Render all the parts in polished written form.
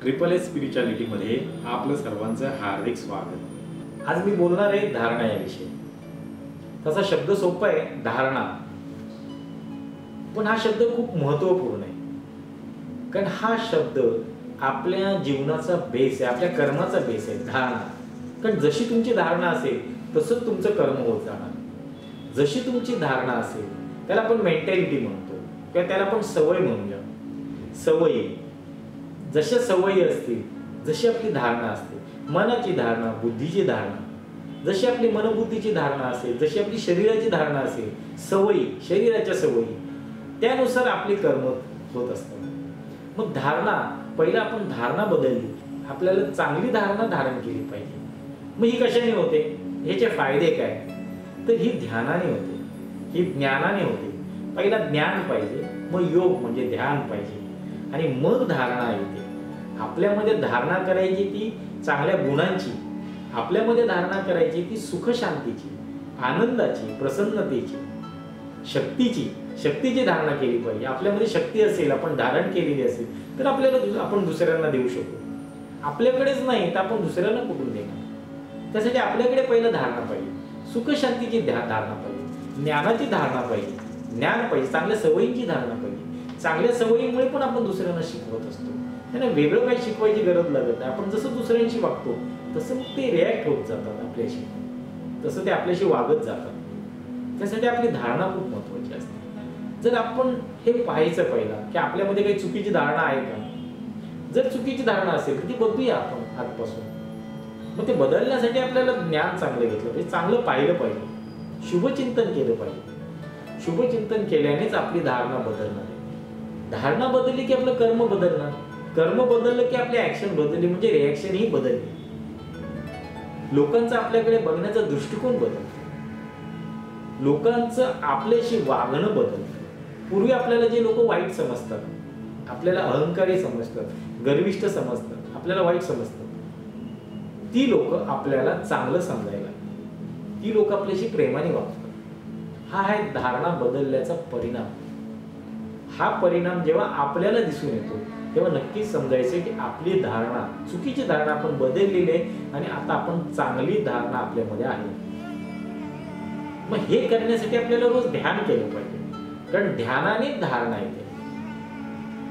Triple S स्पिरिच्युअलिटीमध्ये आपलं सर्वांचं हार्दिक स्वागत। आज मी बोलणार आहे धारणा याविषयी। तसा शब्द सोपा आहे धारणा, पण हा शब्द खूप महत्त्वपूर्ण आहे, कारण हा शब्द आपल्या जीवनाचा बेस आहे, आपल्या कर्माचा बेस आहे धारणा। कारण जशी तुमची धारणा असेल तसंच तुमचं कर्म होत जाणार। जशी तुमची धारणा असेल त्याला आपण मेंटॅलिटी म्हणतो किंवा त्याला आपण सवय म्हणूया। सवयी जशा सवयी असतील, जशी आपली धारणा असते, मनाची धारणा, बुद्धीची धारणा, जशी आपली मनोबुद्धीची धारणा असेल, जशी आपली शरीराची धारणा असेल, सवयी, शरीराच्या सवयी, त्यानुसार आपली कर्म होत असतात। मग धारणा, पहिला आपण धारणा बदलली, आपल्याला चांगली धारणा धारण केली पाहिजे। मग ही कशाने होते, ह्याचे फायदे काय? तर ही ध्यानाने होते, ही ज्ञानाने होते। पहिला ज्ञान पाहिजे, मग योग म्हणजे ध्यान पाहिजे, आणि मग धारणा येते। आपल्यामध्ये धारणा करायची ती चांगल्या गुणांची, आपल्यामध्ये धारणा करायची ती सुख शांतीची, आनंदाची, प्रसन्नतेची, शक्तीची धारणा केली पाहिजे। आपल्यामध्ये शक्ती असेल, आपण धारण केलेली असेल तर आपल्याला आपण दुसऱ्यांना देऊ शकतो। आपल्याकडेच नाही तर आपण दुसऱ्यांना कुठून देणार? त्यासाठी आपल्याकडे पहिलं धारणा पाहिजे, सुख शांतीची धारणा पाहिजे, ज्ञानाची धारणा पाहिजे, ज्ञान पाहिजे, चांगल्या सवयींची धारणा पाहिजे। चांगल्या सवयीमुळे पण आपण दुसऱ्यांना शिकवत असतो, त्यांना वेगळं काही शिकवायची गरज लागत नाही। आपण जसं दुसऱ्यांशी वागतो तसं मग ते रिॲक्ट होत जातात आपल्याशी, तसं ते आपल्याशी वागत जातात। त्यासाठी आपली धारणा खूप महत्त्वाची असते। जर आपण हे पाहायचं पहिला की आपल्यामध्ये काही चुकीची धारणा आहे का? जर चुकीची धारणा असेल तर ती बदलूया आपण आजपासून। मग ते बदलण्यासाठी आपल्याला ज्ञान चांगलं घेतलं पाहिजे, चांगलं पाहिलं पाहिजे, शुभचिंतन केलं पाहिजे। शुभचिंतन केल्यानेच आपली धारणा बदलणार आहे। धारणा बदलली की आपलं कर्म बदलणार, कर्म बदललं की आपली ऍक्शन बदलली, म्हणजे रिॲक्शन ही बदलली। लोकांचा आपल्याकडे बघण्याचा दृष्टिकोन बदलतो, लोकांचं आपल्याशी वागणं बदलतं। पूर्वी आपल्याला जे लोक वाईट समजतात, आपल्याला अहंकारी समजतात, गर्विष्ठ समजतात, आपल्याला वाईट समजतात, ती लोक आपल्याला चांगलं समजायला, ती लोक आपल्याशी प्रेमाने वागतात। हा आहे धारणा बदलल्याचा परिणाम। हा परिणाम जेव्हा आपल्याला दिसून येतो तेव्हा नक्कीच समजायचं की आपली धारणा, चुकीची धारणा आपण बदललेली आहे आणि आता आपण चांगली धारणा आपल्यामध्ये आहे। मग हे करण्यासाठी आपल्याला रोज ध्यान केलं पाहिजे, कारण ध्यानाने धारणा येते।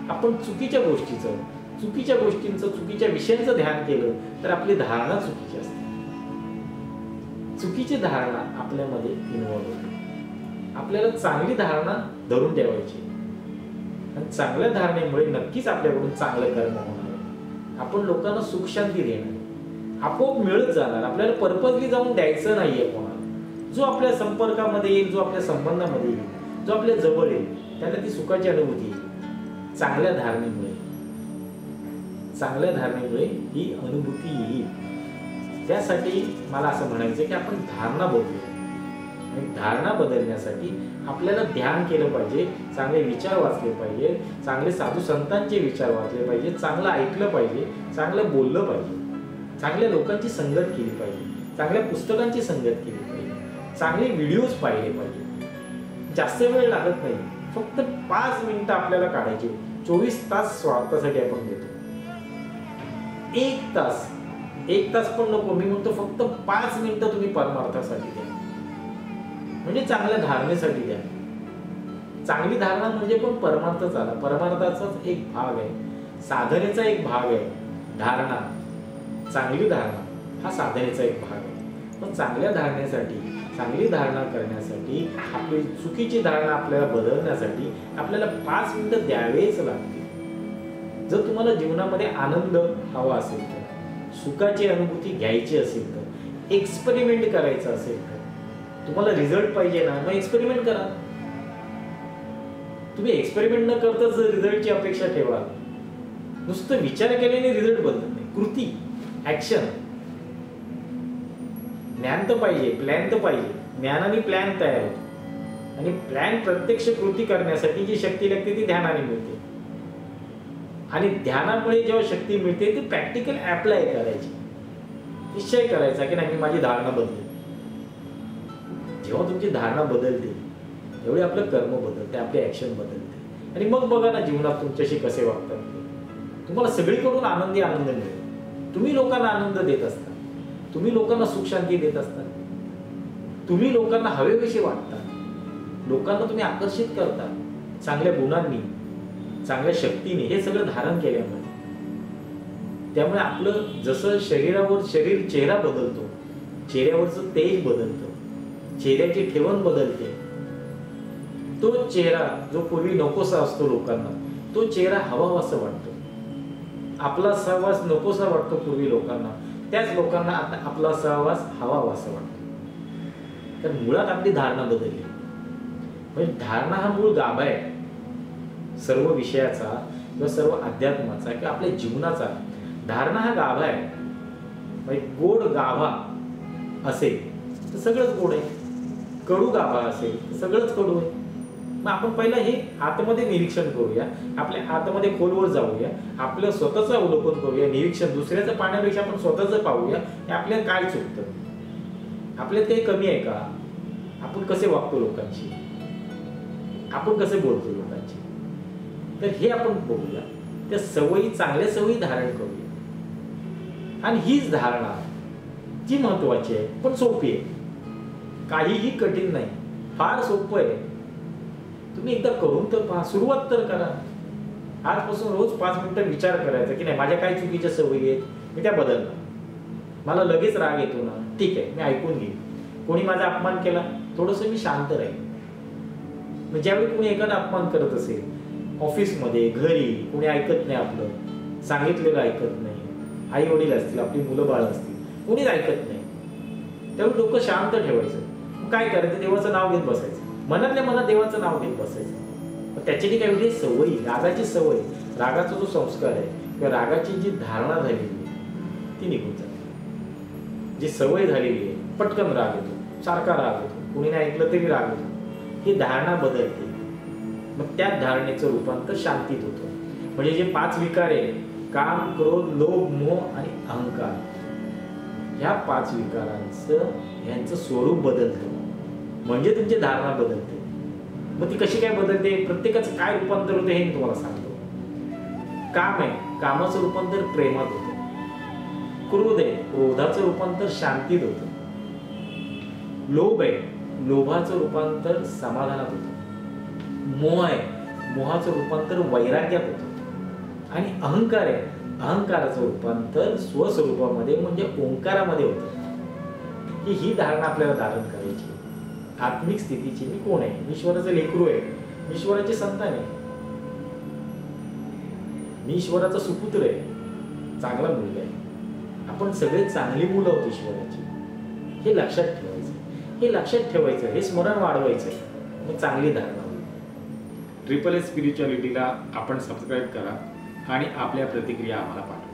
आपण चुकीच्या गोष्टींचं, चुकीच्या विषयांचं ध्यान केलं तर आपली धारणा चुकीची असते। चुकीची धारणा आपल्यामध्ये इन्व्हॉल्व होते। आपल्याला चांगली धारणा धरून ठेवायची, आणि चांगल्या धारणेमुळे नक्कीच आपल्याकडून चांगलं कर्म होणार। आपण लोकांना सुख शांती देणार, आपोआप मिळत जाणार। आपल्याला पर्पजली जाऊन द्यायचं नाहीये कोणाला। जो आपल्या संपर्कामध्ये येईल, जो आपल्या संबंधामध्ये येईल, जो आपल्या जवळ येईल, त्याला ती सुखाची अनुभूती येईल। चांगल्या धारणेमुळे ही अनुभूती येईल। त्यासाठी मला असं म्हणायचं की आपण धारणा बदलूया, आणि धारणा बदलण्यासाठी आपल्याला ध्यान केलं पाहिजे, चांगले विचार वाचले पाहिजे, चांगले साधू संतांचे विचार वाचले पाहिजे, चांगलं ऐकलं पाहिजे, चांगलं बोललं पाहिजे, चांगल्या लोकांची संगत केली पाहिजे, चांगल्या पुस्तकांची संगत केली पाहिजे, चांगले व्हिडिओज पाहिले पाहिजे। जास्त वेळ लागत नाही, फक्त 5 मिनिटं आपल्याला काढायचे। 24 तास स्वार्थासाठी आपण देतो, 1 तास पण नको, मी म्हणतो फक्त 5 मिनिटं तुम्ही परमार्थासाठी द्या, म्हणजे चांगल्या धारणेसाठी द्या। चांगली धारणा म्हणजे पण परमार्थच आला, परमार्थाचाच एक भाग आहे, साधनेचा एक भाग आहे धारणा। चांगली धारणा हा साधनेचा एक भाग आहे। पण चांगल्या धारणेसाठी, चांगली धारणा करण्यासाठी, आपली चुकीची धारणा आपल्याला बदलण्यासाठी आपल्याला 5 मिनिटं द्यावेच लागतील। जर तुम्हाला जीवनामध्ये आनंद हवा असेल तर, सुखाची अनुभूती घ्यायची असेल तर, एक्सपेरिमेंट करायचं असेल तर, तुम्हाला रिझल्ट पाहिजे ना, मग एक्सपेरिमेंट करा। तुम्ही एक्सपेरिमेंट न करता जर रिझल्टची अपेक्षा ठेवा, नुसतं विचार केल्याने रिझल्ट बदलत नाही। कृती, ऍक्शन, ज्ञान तर पाहिजे, प्लॅन तर पाहिजे, ज्ञानाने प्लॅन तयार होतो, आणि प्लॅन प्रत्यक्ष कृती करण्यासाठी जी शक्ती लागते ती ध्यानाने मिळते, आणि ध्यानामुळे जेव्हा शक्ती मिळते ती प्रॅक्टिकल अप्लाय करायची, निश्चय करायचा की नाही मी माझी धारणा बदलली। जेव्हा तुमची धारणा बदलते तेवढे आपलं कर्म बदलते, आपली ऍक्शन बदलते, आणि मग बघा ना जीवनात तुमच्याशी कसे वागतात। तुम्हाला सगळीकडून आनंदी आनंद मिळेल, तुम्ही लोकांना आनंद देत असता, तुम्ही लोकांना सुख शांती देत असता, तुम्ही लोकांना हवेविषयी वाटता, लोकांना तुम्ही आकर्षित करता चांगल्या गुणांनी, चांगल्या शक्तीने, हे सगळं धारण केल्यामुळे. त्यामुळे आपलं जसं शरीरावर चेहरा बदलतो, चेहऱ्यावरचं तेज बदलतं, चेहऱ्याची ठेवण बदलते. तो चेहरा जो पूर्वी नकोसा असतो लोकांना, तो चेहरा हवावासा वाटतो. आपला सहवास नकोसा वाटतो पूर्वी लोकांना, त्याच लोकांना आता आपला सहवास हवावासा वाटतो. तर मुळात आपली धारणा बदलली. म्हणजे धारणा हा मूळ गाभा आहे सर्व विषयाचा किंवा सर्व अध्यात्माचा किंवा आपल्या जीवनाचा. धारणा हा गाभा आहे. म्हणजे गोड गाभा असेल तर सगळंच गोड आहे, कडू गाभा असेल तर सगळंच कडू आहे. मग आपण पहिला हे आतमध्ये निरीक्षण करूया, आपल्या आतमध्ये खोलवर जाऊया, आपलं स्वतःचं अवलोकन करूया, निरीक्षण. दुसऱ्याचं पाहण्यापेक्षा आपण स्वतःचं पाहूया की आपल्याला काय चुकतं, आपल्यात काही कमी आहे का, आपण कसे वागतो लोकांशी, आपण कसे बोलतो लोकांशी. तर हे आपण बघूया, त्या सवयी, चांगल्या सवयी धारण करूया. आणि हीच धारणा जी महत्वाची आहे पण सोपी आहे, काहीही कठीण नाही, फार सोपं आहे. तुम्ही एकदा करून तर पहा, सुरुवात तर करा. आजपासून रोज 5 मिनिटं विचार करायचा की नाही माझ्या काय चुकीच्या सवयी आहेत, मी त्या बदलणार. मला लगेच राग येतो ना, ठीक आहे, मी ऐकून घेईन. कोणी माझा अपमान केला, थोडंसं मी शांत राहील. ज्यावेळी कोणी एखादा अपमान करत असेल, ऑफिसमध्ये, घरी, कोणी ऐकत नाही, आपलं सांगितलेलं ऐकत नाही, आई वडील असतील, आपली मुलं बाळ असतील, कोणीच ऐकत नाही, त्यावेळी डोकं शांत ठेवायचं. काय करायचं, देवाचं नाव घेत बसायचं, मनातल्या मनात देवाचं नाव घेत बसायचं. त्याच्याने काय होते, सवयी, रागाची सवय, रागाचा जो संस्कार आहे किंवा रागाची जी धारणा झालेली आहे ती निघून जाते. जी सवय झालेली आहे, पटकन राग येतो, सारखा राग येतो, कोणी नाही ऐकलं तरी राग येतो, ही धारणा बदलते. मग त्या धारणेचं रूपांतर शांतीत होतं. म्हणजे जे 5 विकार आहे, काम, क्रोध, लोभ, मोह आणि अहंकार, ह्या 5 विकारांचं यांचं स्वरूप बदलतं, म्हणजे तुमची धारणा बदलते. मग ती कशी काय बदलते, प्रत्येकाचं काय रूपांतर होतं हे मी तुम्हाला सांगतो. काम आहे, कामाचं रूपांतर प्रेमात होतं. क्रोध आहे, क्रोधाचं रूपांतर शांतीत होतं. लोभ आहे, लोभाचं रूपांतर समाधानात होतं. मोह आहे, मोहाचं रूपांतर वैराग्यात होतं. आणि अहंकार आहे, अहंकाराचं रूपांतर स्वस्वरूपामध्ये म्हणजे ओंकारामध्ये होतं. ही धारणा आपल्याला धारण करायची. आत्मिक स्थितीची मी कोण आहे, ईश्वराचं लेकरू आहे, ईश्वराची संतान आहे, मी ईश्वराचा सुपुत्र आहे, चांगला मुलगा आहे, आपण सगळे चांगली मुलं आहोत ईश्वराची. हे लक्षात ठेवायचं, हे लक्षात ठेवायचं, हे स्मरण वाढवायचं, मग चांगली धारणा होईल. ट्रिपल एस स्पिरिच्युअलिटीला आपण सबस्क्राईब करा आणि आपल्या प्रतिक्रिया आम्हाला पाठवा.